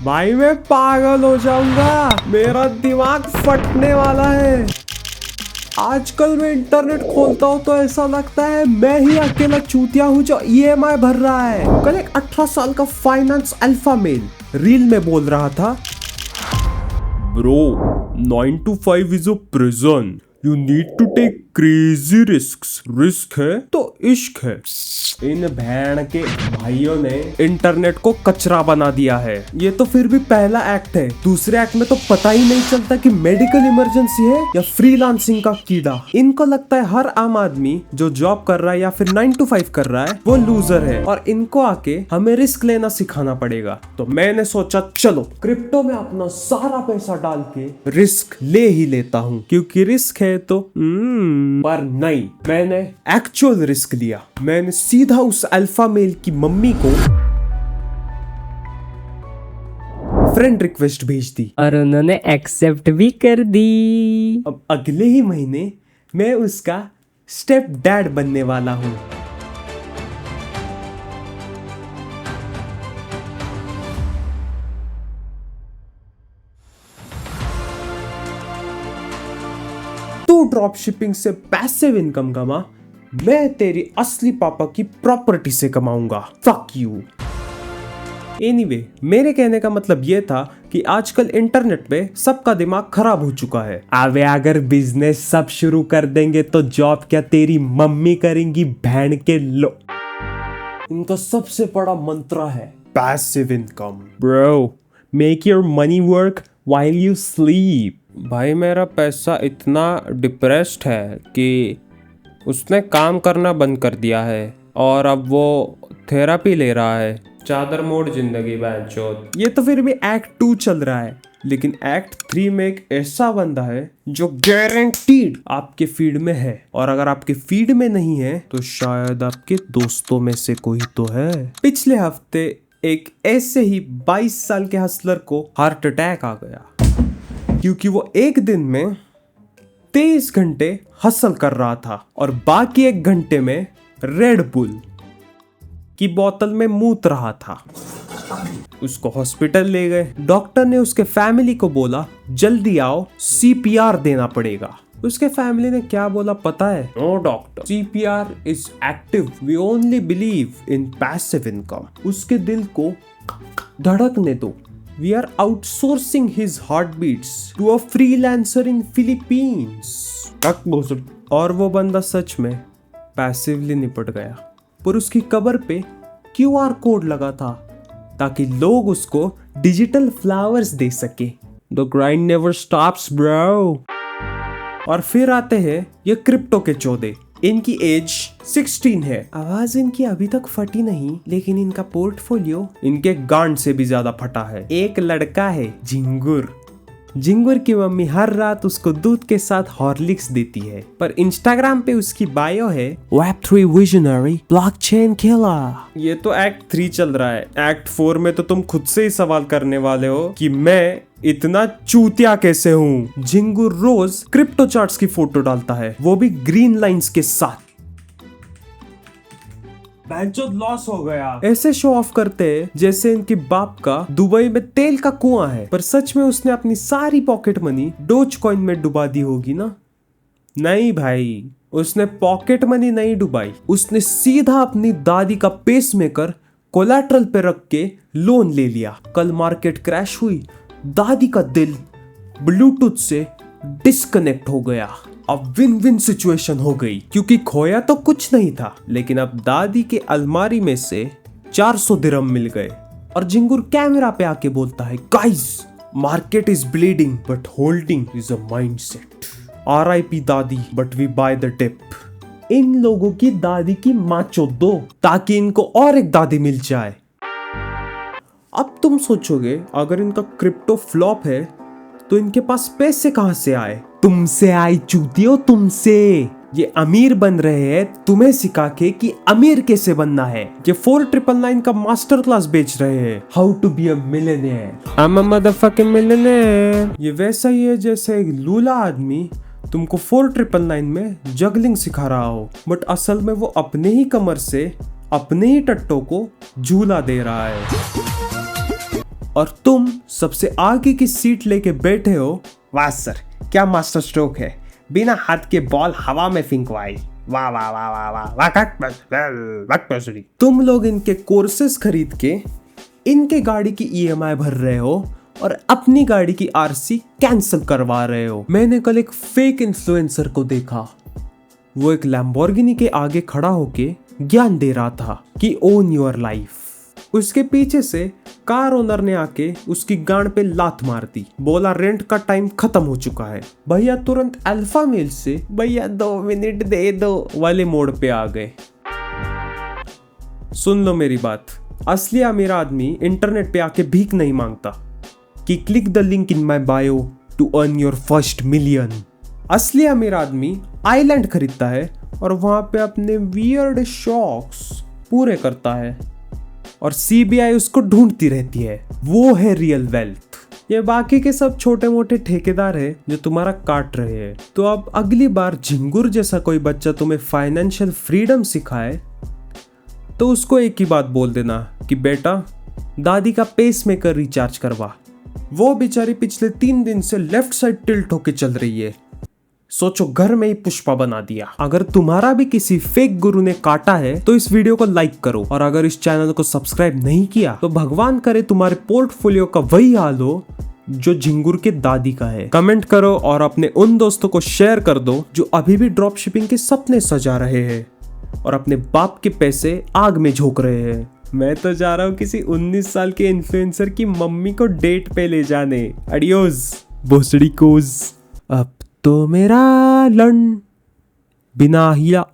भाई मैं पागल हो जाऊंगा, मेरा दिमाग फटने वाला है। आजकल मैं इंटरनेट खोलता हूँ तो ऐसा लगता है मैं ही अकेला चूतिया हूँ जो ईएमआई भर रहा है। कल एक 18 साल का फाइनेंस अल्फा मेल रील में बोल रहा था, bro 9 to 5 is a prison, you need to take crazy risks. Risk है तो इश्क है। इन भैन के भाइयों ने इंटरनेट को कचरा बना दिया है। ये तो फिर भी पहला एक्ट है, दूसरे एक्ट में तो पता ही नहीं चलता कि मेडिकल इमरजेंसी है या फ्रीलांसिंग का कीड़ा। इनको लगता है हर आम आदमी जो जॉब कर रहा है या फिर 9 to 5 कर रहा है वो लूजर है, और इनको आके हमें रिस्क लेना सिखाना पड़ेगा। तो मैंने सोचा चलो क्रिप्टो में अपना सारा पैसा डाल के रिस्क ले ही लेता हूँ, क्योंकि रिस्क है तो पर नहीं, मैंने एक्चुअल रिस्क लिया। मैंने सीधा उस अल्फा मेल की मम्मी को फ्रेंड रिक्वेस्ट भेज दी और उन्होंने एक्सेप्ट भी कर दी। अब अगले ही महीने मैं उसका स्टेप डैड बनने वाला हूँ। तू ड्रॉप शिपिंग से पैसिव इनकम कमा, मैं तेरी असली पापा की प्रॉपर्टी से कमाऊंगा। Fuck you. एनीवे, मेरे कहने का मतलब ये था कि आजकल इंटरनेट पे सबका दिमाग खराब हो चुका है। अबे अगर बिजनेस सब शुरू कर देंगे तो जॉब क्या तेरी मम्मी करेंगी बहन के लो। इनका सबसे बड़ा मंत्र है passive income. Bro, make your money work while you sleep. भाई मेरा पैसा इतना डिप्रेस्ड है कि उसने काम करना बंद कर दिया है और अब वो थेरापी ले रहा है। चादर मोड़ जिंदगी बैचोद। ये तो फिर भी एक्ट 2 चल रहा है, लेकिन एक्ट 3 में एक ऐसा बंदा है जो गारंटीड आपके फीड में है, और अगर आपके फीड में नहीं है तो शायद आपके दोस्तों में से कोई तो है। पिछले हफ्ते एक ऐसे ही 22 साल के हसलर को हार्ट अटैक आ गया, क्योंकि वो एक दिन में 23 घंटे हसल कर रहा था और बाकी 1 घंटे में रेड बुल की बोतल में मूत रहा था। उसको हॉस्पिटल ले गए। डॉक्टर ने उसके फैमिली को बोला जल्दी आओ, सीपीआर देना पड़ेगा। उसके फैमिली ने क्या बोला पता है? No doctor, CPR is active, we only believe in passive income. उसके दिल को धड़कने दो। We are outsourcing his heartbeats to a freelancer in Philippines। और वो बंदा सच में पैसिवली निपट गया, पर उसकी कबर पे QR कोड लगा था ताकि लोग उसको डिजिटल फ्लावर्स दे सके। The grind never stops bro। और फिर आते हैं ये क्रिप्टो के चौधे। इनकी एज 16 है। आवाज इनकी अभी तक फटी नहीं, लेकिन इनका पोर्टफोलियो इनके गांड से भी ज्यादा फटा है। एक लड़का है झिंगुर। झिंगुर की मम्मी हर रात उसको दूध के साथ हॉर्लिक्स देती है, पर इंस्टाग्राम पे उसकी बायो है Web3 विजनरी ब्लॉकचेन किलर। ये तो एक्ट 3 चल रहा है। एक्ट 4 में तो तुम खुद से ही सवाल करने वाले हो कि मैं इतना चूतिया कैसे हूँ। झिंगुर रोज क्रिप्टो चार्ट्स की फोटो डालता है, वो भी ग्रीन लाइंस के साथ। लॉस हो गया। ऐसे शो ऑफ करते हैं जैसे इनके बाप का दुबई में तेल का कुआं है, पर सच में उसने अपनी सारी पॉकेट मनी डोज कॉइन में डुबा दी होगी ना? नहीं भाई, उसने पॉकेट मनी नहीं डुबाई, उसने सीधा अपनी दादी का पेसमेकर कोलैटरल पे रख के लोन ले लिया। कल मार्केट क्रैश हुई, दादी का दिल ब्लूटूथ से डिस्कनेक्ट हो गया। अब विन विन सिचुएशन हो गई, क्योंकि खोया तो कुछ नहीं था, लेकिन अब दादी के अलमारी में से 400 दिरहम मिल गए। और झिंगुर कैमरा पे आके बोलता है guys, market is bleeding but holding is a mindset. RIP दादी but we buy the dip. इन लोगों की दादी की माचो दो ताकि इनको और एक दादी मिल जाए। अब तुम सोचोगे अगर इनका क्रिप्टो फ्लॉप है तो इनके पास पैसे कहां से आए? तुमसे आई चूतियो, तुमसे। ये अमीर बन रहे हैं तुम्हें सिखा के कि अमीर कैसे बनना है। ये 4999 का मास्टर क्लास बेच रहे हैं, how to be a millionaire. I am a motherfucking millionaire. ये वैसा ही है जैसे एक लूला आदमी तुमको 4999 में जगलिंग सिखा रहा हो, बट असल में वो अपने ही कमर से अपने ही टट्टों को झूला दे रहा है। और तुम सबसे आगे की सीट लेके बैठे हो। वाह सर, क्या मास्टर स्ट्रोक है, बिना हाथ के बॉल हवा में फिंकवाई। वाह वाह वाह वाह वाह वाह। तुम लोग इनके कोर्सेस खरीद के इनके गाड़ी की ईएमआई भर रहे हो और अपनी गाड़ी की आरसी कैंसिल करवा रहे हो। मैंने कल एक फेक इन्फ्लुएंसर को देखा, वो एक लैम्बोर्गिनी के आगे खड़ा होके ज्ञान दे रहा था कि ओन योर लाइफ। उसके पीछे से कार ओनर ने आके उसकी गांड पे लात मार दी, बोला रेंट का टाइम खत्म हो चुका है। भैया तुरंत अल्फा मेल से भैया 2 मिनट दे दो वाले मोड पे आ गए। सुन लो मेरी बात, असली अमीर आदमी इंटरनेट पे आके भीख नहीं मांगता कि click the link in my bio to earn your first million. असली अमीर आदमी आइलैंड खरीदता है और वहां पे अपने वियर्ड शौक्स पूरे करता है और सीबीआई उसको ढूंढती रहती है। वो है रियल वेल्थ। ये बाकी के सब छोटे मोटे ठेकेदार है जो तुम्हारा काट रहे हैं। तो अब अगली बार झिंगुर जैसा कोई बच्चा तुम्हें फाइनेंशियल फ्रीडम सिखाए तो उसको एक ही बात बोल देना कि बेटा दादी का पेसमेकर रिचार्ज करवा। वो बेचारी पिछले 3 दिन से लेफ्ट साइड टिल्ट होके चल रही है। सोचो, घर में ही पुष्पा बना दिया। अगर तुम्हारा भी किसी फेक गुरु ने काटा है तो इस वीडियो को लाइक करो, और अगर इस चैनल को सब्सक्राइब नहीं किया तो भगवान करे तुम्हारे पोर्टफोलियो का वही हाल हो जो झिंगुर के दादी का है। कमेंट करो और अपने उन दोस्तों को शेयर कर दो जो अभी भी ड्रॉप शिपिंग के सपने सजा रहे हैं और अपने बाप के पैसे आग में झोंक रहे हैं। मैं तो जा रहा हूँ किसी 19 साल के इन्फ्लुएंसर की मम्मी को डेट पे ले जाने। एडियोस भोसड़ी कोज। अब तो मेरा लन बिना हिया